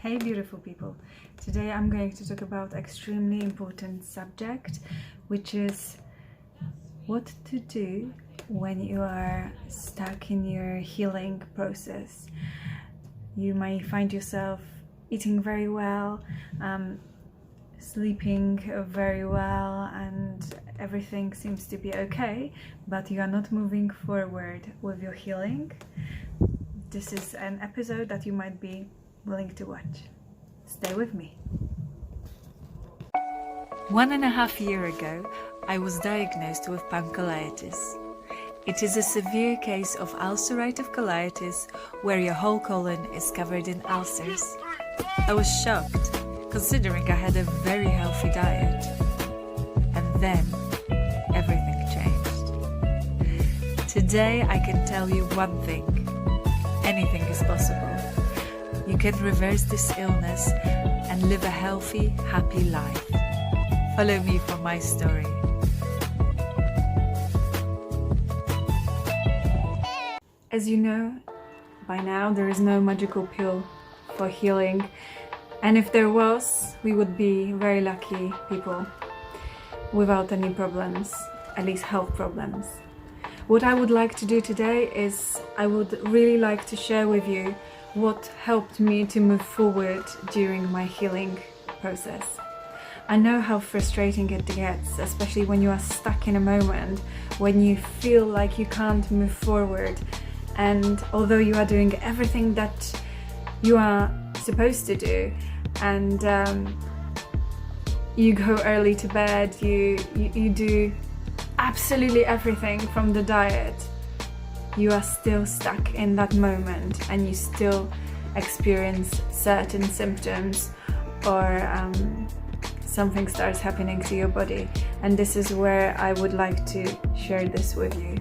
Hey beautiful people, today I'm going to talk about extremely important subject, which is what to do when you are stuck in your healing process. You may find yourself eating very well, sleeping very well, and everything seems to be okay, but you are not moving forward with your healing. This is an episode that you might be willing to watch. Stay with me. 1.5 years ago, I was diagnosed with Pancolitis. It is a severe case of ulcerative colitis where your whole colon is covered in ulcers. I was shocked, considering I had a very healthy diet. And then, everything changed. Today I can tell you one thing. Anything is possible. You can reverse this illness and live a healthy, happy life. Follow me for my story. As you know, by now there is no magical pill for healing, and if there was, we would be very lucky people without any problems, at least health problems. What I would like to do today is I would really like to share with you what helped me to move forward during my healing process. I know how frustrating it gets, especially when you are stuck in a moment when you feel like you can't move forward, and although you are doing everything that you are supposed to do, and you go early to bed, you do absolutely everything from the diet, you are still stuck in that moment and you still experience certain symptoms or something starts happening to your body. And this is where I would like to share this with you.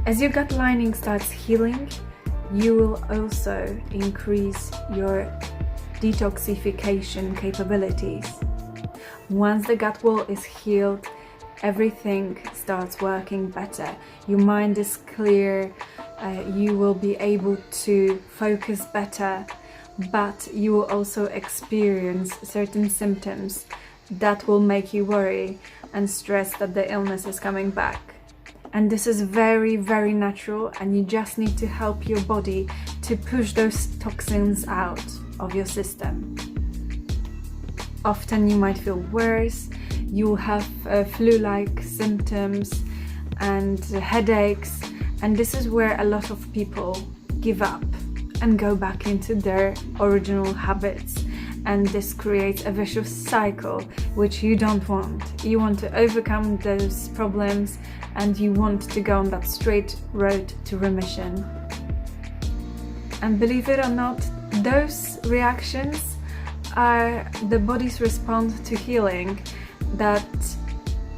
As your gut lining starts healing, you will also increase your detoxification capabilities. Once the gut wall is healed, everything starts working better. Your mind is clear, you will be able to focus better, but you will also experience certain symptoms that will make you worry and stress that the illness is coming back. And this is very, very natural, and you just need to help your body to push those toxins out of your system. Often you might feel worse, you will have flu-like symptoms and headaches, and this is where a lot of people give up and go back into their original habits, and this creates a vicious cycle which you don't want. You want to overcome those problems and you want to go on that straight road to remission. And believe it or not, those reactions are the body's response to healing, that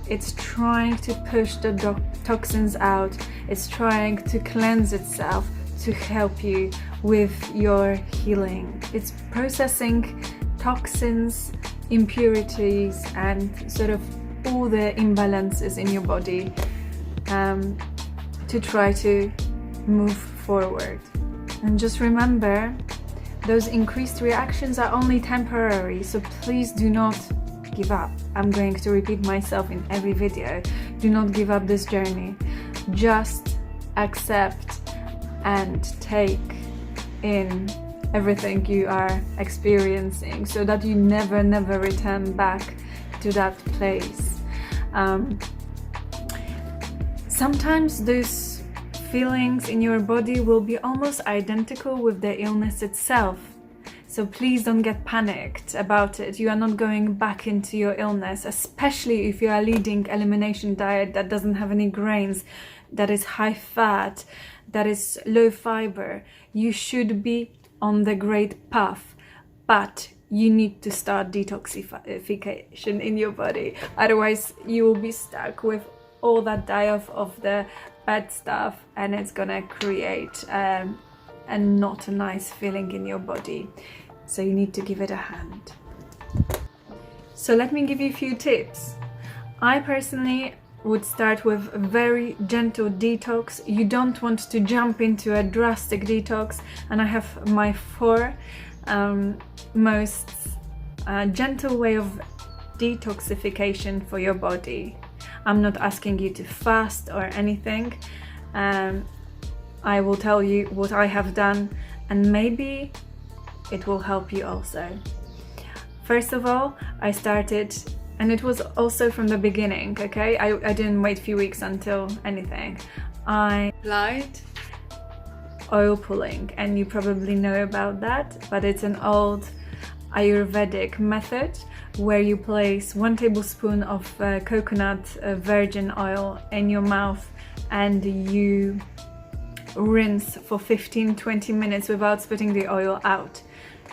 it's trying to push the toxins out, it's trying to cleanse itself to help you with your healing. It's processing toxins, impurities, and sort of all the imbalances in your body to try to move forward. And just remember, those increased reactions are only temporary, so please do not give up. I'm going to repeat myself in every video. Do not give up this journey. Just accept and take in everything you are experiencing so that you never return back to that place. Sometimes those feelings in your body will be almost identical with the illness itself. So please don't get panicked about it. You are not going back into your illness, especially if you are leading elimination diet that doesn't have any grains, that is high fat, that is low fiber. You should be on the great path, but you need to start detoxification in your body. Otherwise, you will be stuck with all that diet of the bad stuff, and it's gonna create a not a nice feeling in your body. So you need to give it a hand. So let me give you a few tips. I personally would start with a very gentle detox. You don't want to jump into a drastic detox, and I have my 4 most gentle way of detoxification for your body. I'm not asking you to fast or anything. I will tell you what I have done, and maybe it will help you also. First of all, I started, and it was also from the beginning, okay? I didn't wait a few weeks until anything. I applied oil pulling, and you probably know about that, but it's an old Ayurvedic method where you place 1 tablespoon of coconut virgin oil in your mouth and you rinse for 15-20 minutes without spitting the oil out.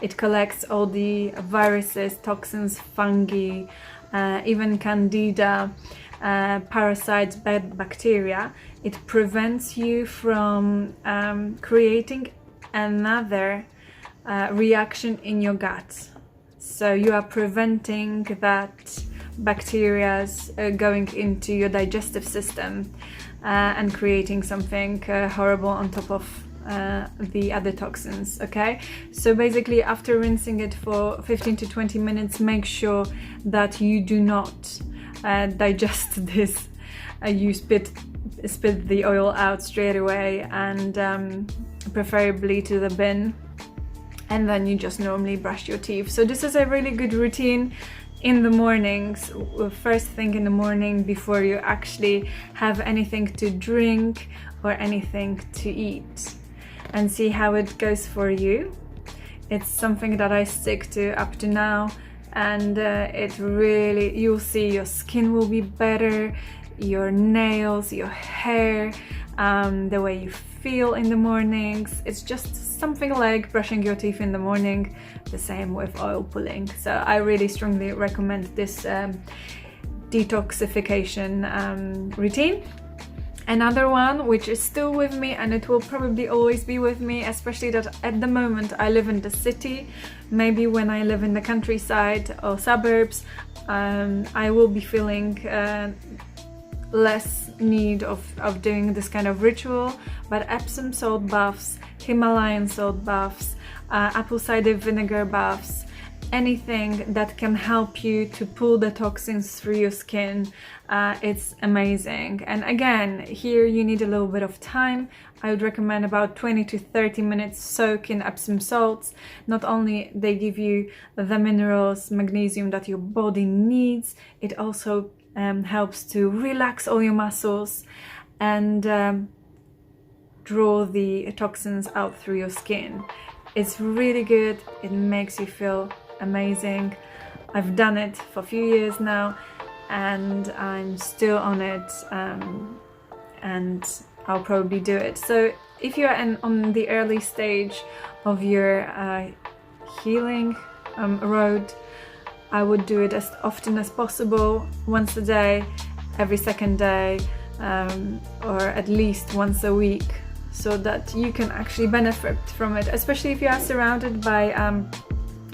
It collects all the viruses, toxins, fungi, even candida, parasites, bad bacteria. It prevents you from creating another reaction in your gut. So you are preventing that bacteria going into your digestive system and creating something horrible on top of the other toxins, okay? So basically, after rinsing it for 15 to 20 minutes, make sure that you do not digest this. You spit the oil out straight away, and preferably to the bin, and then you just normally brush your teeth. So this is a really good routine in the mornings, first thing in the morning, before you actually have anything to drink or anything to eat, and see how it goes for you. It's something that I stick to up to now, and it really, you'll see your skin will be better, your nails, your hair, the way you feel in the mornings. It's just something like brushing your teeth in the morning, the same with oil pulling. So I really strongly recommend this detoxification routine. Another one which is still with me, and it will probably always be with me, especially that at the moment I live in the city. Maybe when I live in the countryside or suburbs, I will be feeling less need of doing this kind of ritual, but Epsom salt baths, Himalayan salt baths, apple cider vinegar baths, anything that can help you to pull the toxins through your skin, it's amazing. And again, here you need a little bit of time. I would recommend about 20 to 30 minutes soak in Epsom salts. Not only they give you the minerals, magnesium that your body needs, it also helps to relax all your muscles and draw the toxins out through your skin. It's really good. It makes you feel amazing. I've done it for a few years now, and I'm still on it, and I'll probably do it. So if you're on the early stage of your healing road, I would do it as often as possible, once a day, every second day, or at least once a week, so that you can actually benefit from it, especially if you are surrounded by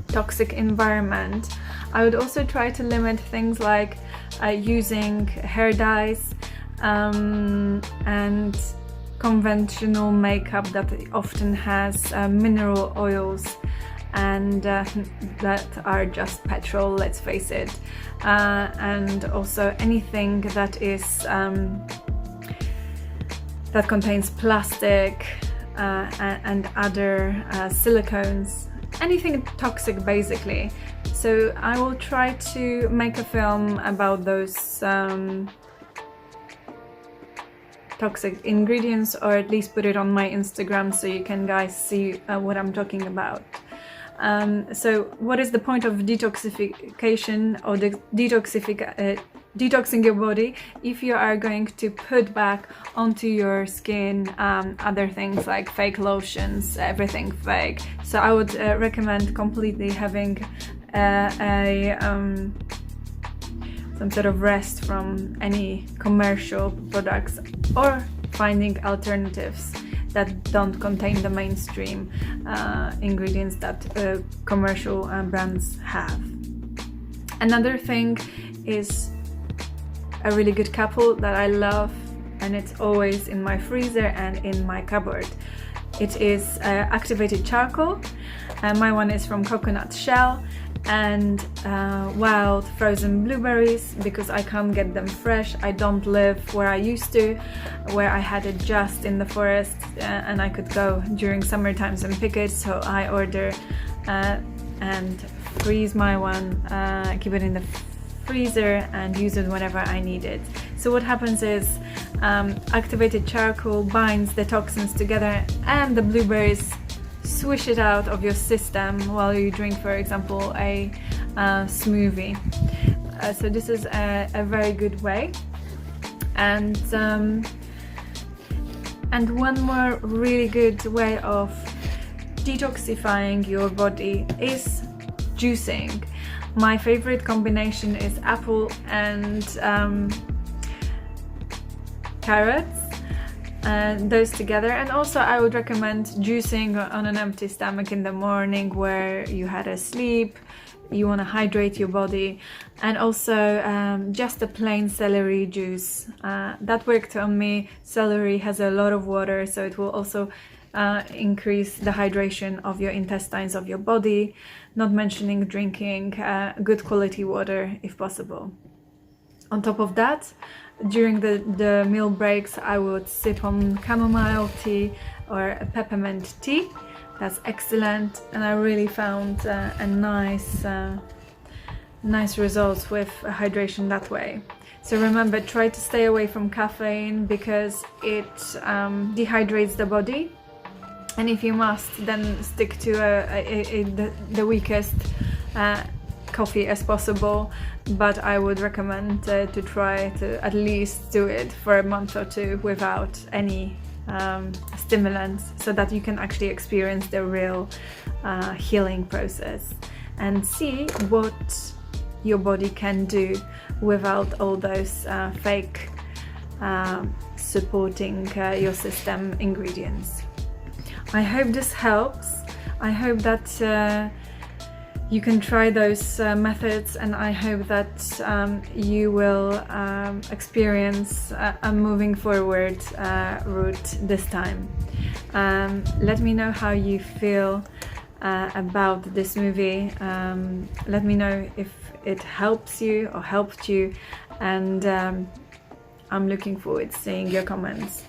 toxic environment. I would also try to limit things like using hair dyes and conventional makeup that often has mineral oils and that are just petrol, let's face it, and also anything that is that contains plastic and other silicones, anything toxic basically. So I will try to make a film about those toxic ingredients, or at least put it on my Instagram so you can guys see what I'm talking about. So what is the point of detoxification or detoxing your body? If you are going to put back onto your skin other things like fake lotions, everything fake, so I would recommend completely having some sort of rest from any commercial products, or finding alternatives that don't contain the mainstream ingredients that commercial brands have. Another thing is a really good couple that I love, and it's always in my freezer and in my cupboard. It is activated charcoal. My one is from coconut shell and wild frozen blueberries, because I can't get them fresh. I don't live where I used to, where I had it just in the forest and I could go during summer times and pick it. So I order and freeze my one, keep it in the freezer and use it whenever I need it. So what happens is activated charcoal binds the toxins together and the blueberries swish it out of your system while you drink, for example, a smoothie. So this is a very good way. And one more really good way of detoxifying your body is juicing. My favorite combination is apple and carrots. Those together. And also I would recommend juicing on an empty stomach in the morning where you had a sleep, you want to hydrate your body. And also just a plain celery juice, that worked on me. Celery has a lot of water, so it will also increase the hydration of your intestines, of your body, not mentioning drinking good quality water if possible. On top of that, during the meal breaks, I would sip on chamomile tea or a peppermint tea. That's excellent, and I really found a nice results with hydration that way. So remember, try to stay away from caffeine because it dehydrates the body, and if you must, then stick to the weakest coffee as possible. But I would recommend to try to at least do it for a month or two without any stimulants, so that you can actually experience the real healing process and see what your body can do without all those fake supporting your system ingredients. I hope this helps. I hope that you can try those methods, and I hope that you will experience a moving forward route this time. Let me know how you feel about this movie. Let me know if it helps you or helped you, and I'm looking forward to seeing your comments.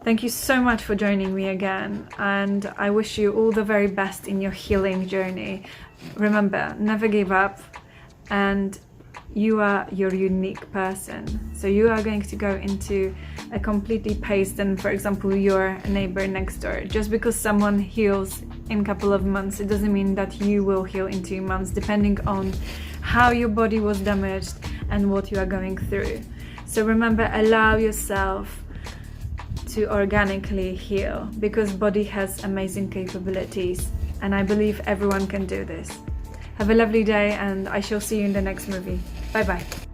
Thank you so much for joining me again, and I wish you all the very best in your healing journey. Remember, never give up, and you are your unique person. So you are going to go into a completely pace than, for example, your neighbor next door. Just because someone heals in a couple of months, it doesn't mean that you will heal in 2 months, depending on how your body was damaged and what you are going through. So remember, allow yourself to organically heal, because body has amazing capabilities, and I believe everyone can do this. Have a lovely day, and I shall see you in the next movie. Bye bye.